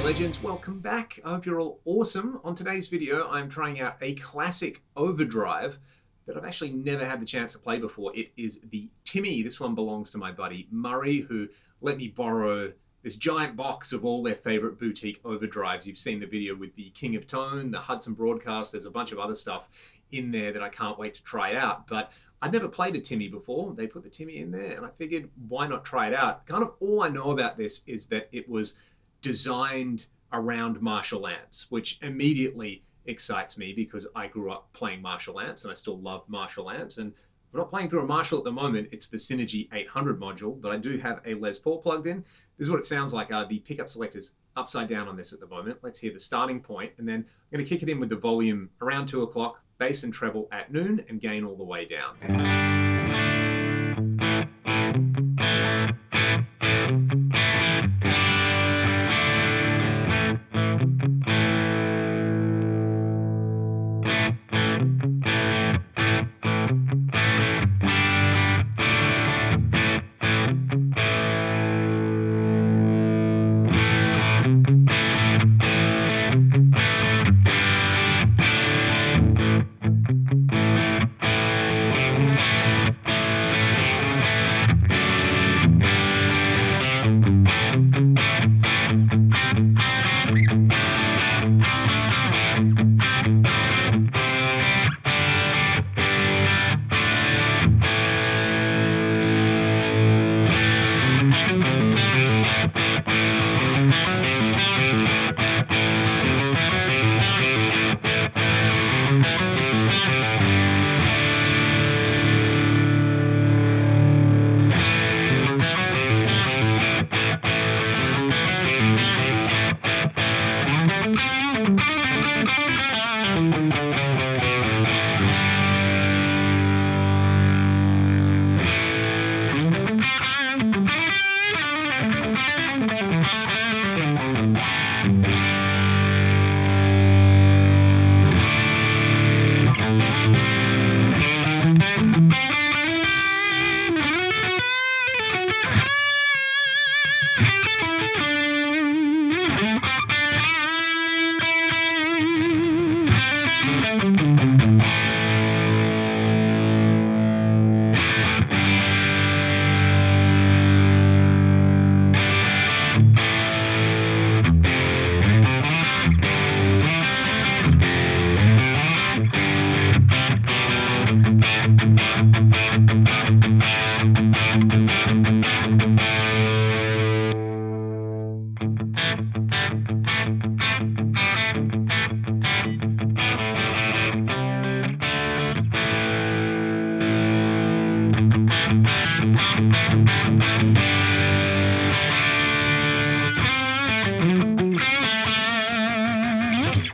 G'day legends, welcome back. I hope you're all awesome. On today's video, I'm trying out a classic overdrive that I've actually never had the chance to play before. It is the Timmy. This one belongs to my buddy Murray, who let me borrow this giant box of all their favorite boutique overdrives. You've seen the video with the King of Tone, the Hudson Broadcast. There's a bunch of other stuff in there that I can't wait to try out. But I'd never played a Timmy before. They put the Timmy in there and I figured, why not try it out? Kind of all I know about this is that it was designed around Marshall amps, which immediately excites me because I grew up playing Marshall amps and I still love Marshall amps. And I'm not playing through a Marshall at the moment. It's the Synergy 800 module, but I do have a Les Paul plugged in. This is what it sounds like. The pickup selector's upside down on this at the moment. Let's hear the starting point, and then I'm going to kick it in with the volume around 2 o'clock, bass and treble at noon, and gain all the way down.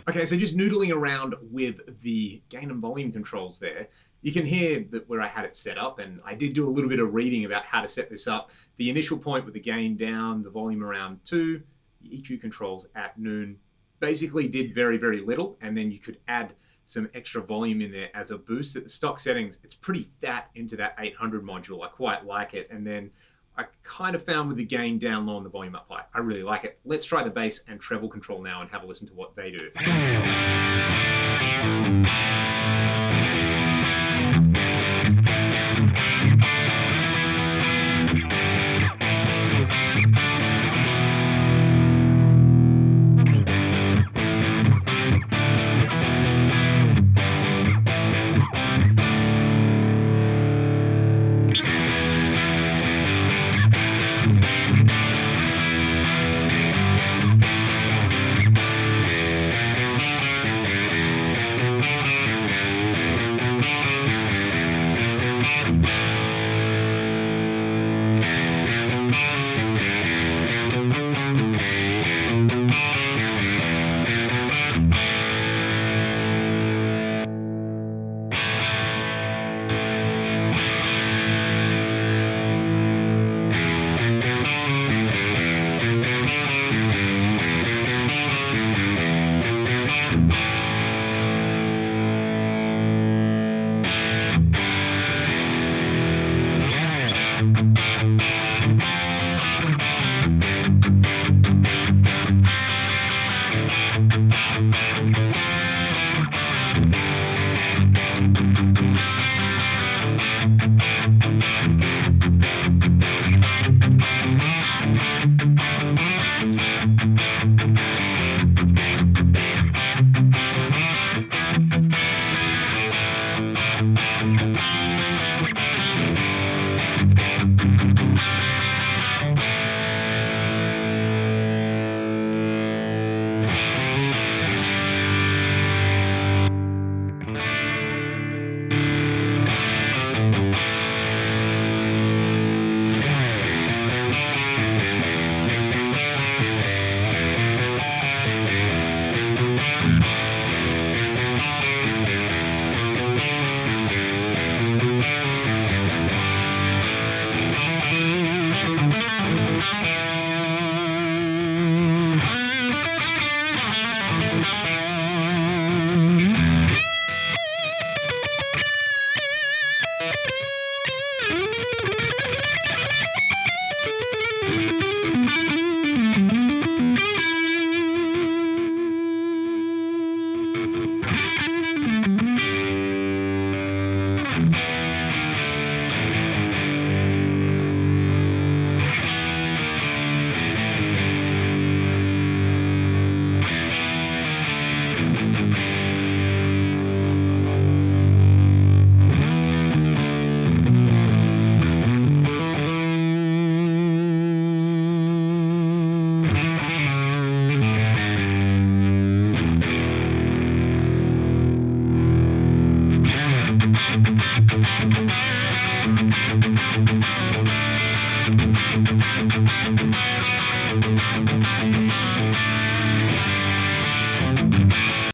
Okay, so just noodling around with the gain and volume controls there, you can hear that where I had it set up, and I did do a little bit of reading about how to set this up. The initial point with the gain down, the volume around 2, the EQ controls at noon, basically did very, very little, and then you could add some extra volume in there as a boost. At the stock settings, it's pretty fat into that 800 module. I quite like it, and then I kind of found with the gain down low and the volume up high, I really like it. Let's try the bass and treble control now and have a listen to what they do.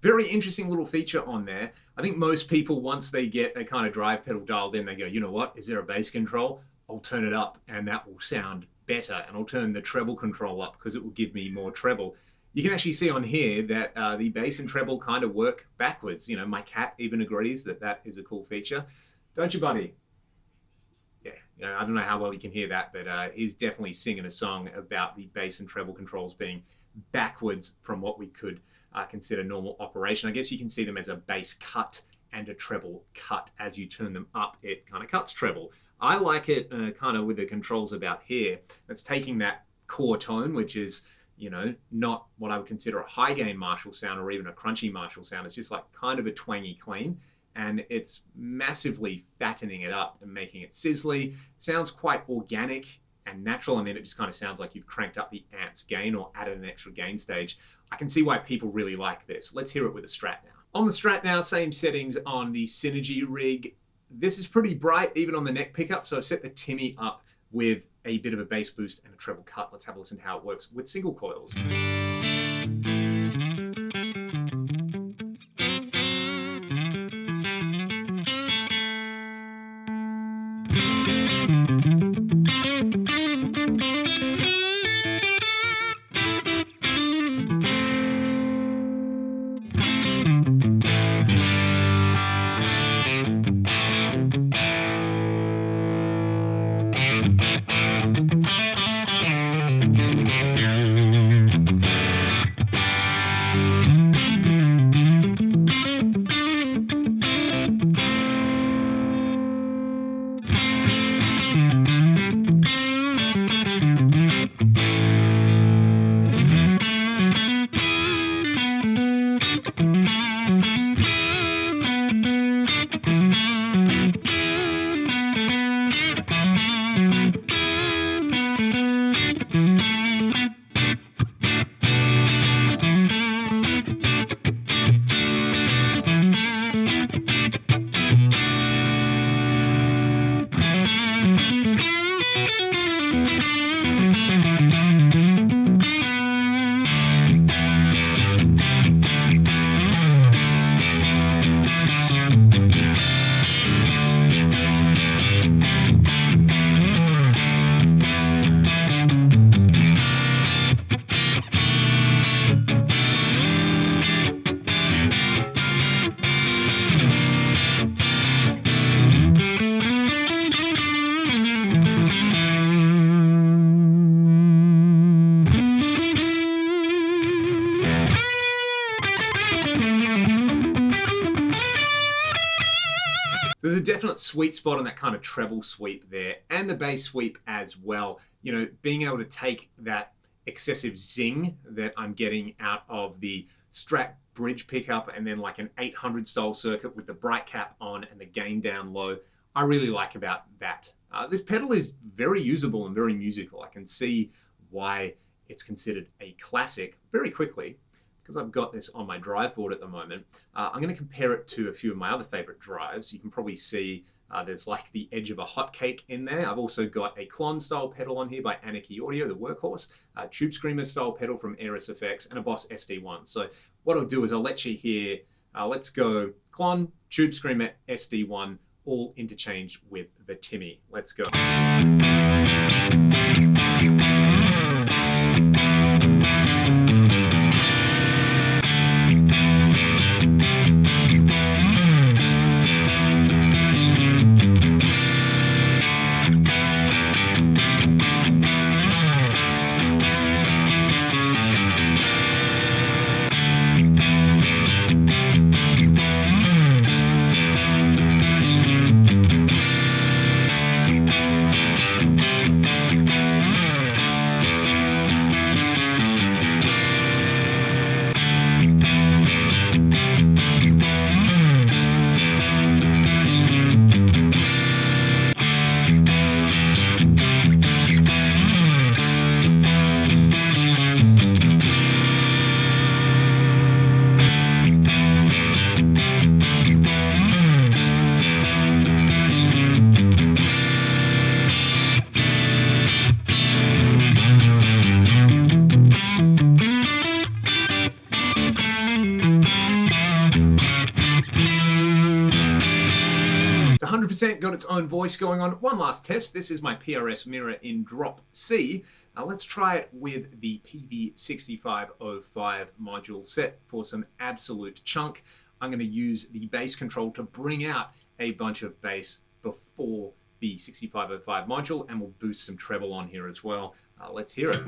Very interesting little feature on there. I think most people, once they get a kind of drive pedal dialed in, they go, you know what, is there a bass control? I'll turn it up and that will sound better. And I'll turn the treble control up because it will give me more treble. You can actually see on here that the bass and treble kind of work backwards. You know, my cat even agrees that that is a cool feature. Don't you, buddy? Yeah, you know, I don't know how well you can hear that, but he's definitely singing a song about the bass and treble controls being backwards from what we could consider normal operation. I guess you can see them as a bass cut and a treble cut. As you turn them up, it kind of cuts treble. I like it kind of with the controls about here. It's taking that core tone, which is, you know, not what I would consider a high gain Marshall sound or even a crunchy Marshall sound. It's just like kind of a twangy clean, and it's massively fattening it up and making it sizzly. Sounds quite organic and natural. I mean, it just kind of sounds like you've cranked up the amp's gain or added an extra gain stage. I can see why people really like this. Let's hear it with a Strat now. On the Strat now, same settings on the Synergy rig. This is pretty bright, even on the neck pickup. So I set the Timmy up with a bit of a bass boost and a treble cut. Let's have a listen to how it works with single coils. So there's a definite sweet spot on that kind of treble sweep there, and the bass sweep as well. You know, being able to take that excessive zing that I'm getting out of the Strat bridge pickup and then like an 800 style circuit with the bright cap on and the gain down low. I really like about that. This pedal is very usable and very musical. I can see why it's considered a classic very quickly because I've got this on my drive board at the moment. I'm going to compare it to a few of my other favorite drives. You can probably see there's like the edge of a hotcake in there. I've also got a Klon style pedal on here by Anarchy Audio, the workhorse, a Tube Screamer style pedal from Aeris Effects, and a Boss SD1. So what I'll do is I'll let you hear, let's go Klon, Tube Screamer, SD1, all interchanged with the Timmy. Let's go. It's 100% got its own voice going on. One last test. This is my PRS mirror in drop C. Now let's try it with the PV6505 module set for some absolute chunk. I'm going to use the bass control to bring out a bunch of bass before the 6505 module, and we'll boost some treble on here as well. Let's hear it.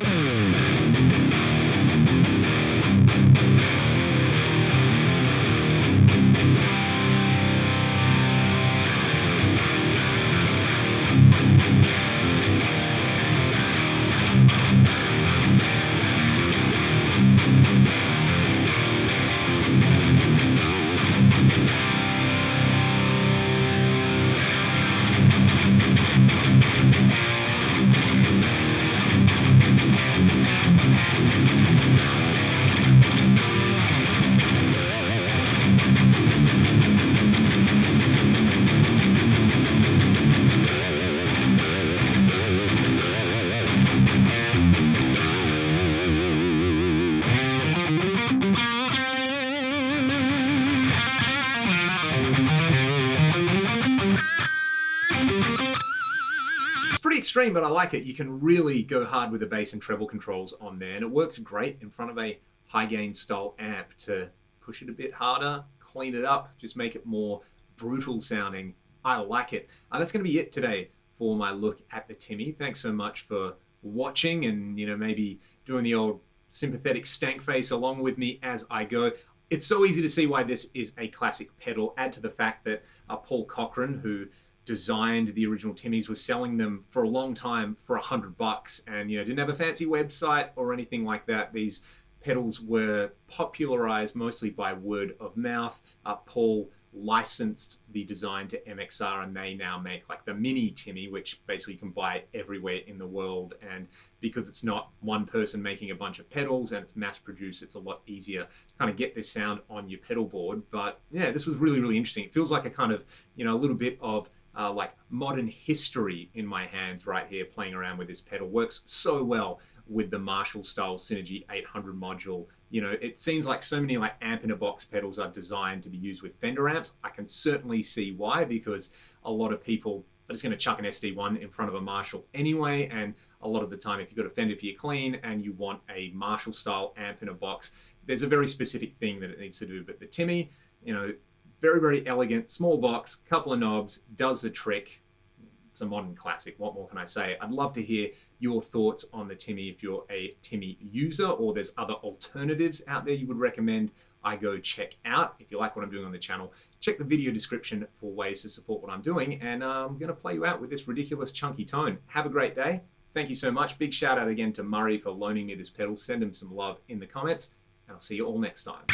Pretty extreme, but I like it. You can really go hard with the bass and treble controls on there, and it works great in front of a high gain style amp to push it a bit harder, clean it up, just make it more brutal sounding. I like it. That's going to be it today for my look at the Timmy. Thanks so much for watching and, you know, maybe doing the old sympathetic stank face along with me as I go. It's so easy to see why this is a classic pedal. Add to the fact that Paul Cochran, who designed the original Timmys, was selling them for a long time for $100, and didn't have a fancy website or anything like that. These pedals were popularized mostly by word of mouth. Paul licensed the design to MXR, and they now make like the mini Timmy, which basically you can buy everywhere in the world. And because it's not one person making a bunch of pedals and it's mass produced, it's a lot easier to kind of get this sound on your pedal board. But yeah, this was really, really interesting. It feels like a kind of, a little bit of like modern history in my hands right here, playing around with this pedal. Works so well with the Marshall style Synergy 800 module. It seems like so many like amp in a box pedals are designed to be used with Fender amps. I can certainly see why, because a lot of people are just going to chuck an SD1 in front of a Marshall anyway, and a lot of the time if you've got a Fender for your clean and you want a Marshall style amp in a box, there's a very specific thing that it needs to do. But the Timmy, very, very elegant, small box, couple of knobs, does the trick. It's a modern classic. What more can I say? I'd love to hear your thoughts on the Timmy if you're a Timmy user, or there's other alternatives out there you would recommend I go check out. If you like what I'm doing on the channel, check the video description for ways to support what I'm doing, and I'm going to play you out with this ridiculous chunky tone. Have a great day. Thank you so much. Big shout out again to Murray for loaning me this pedal. Send him some love in the comments, and I'll see you all next time.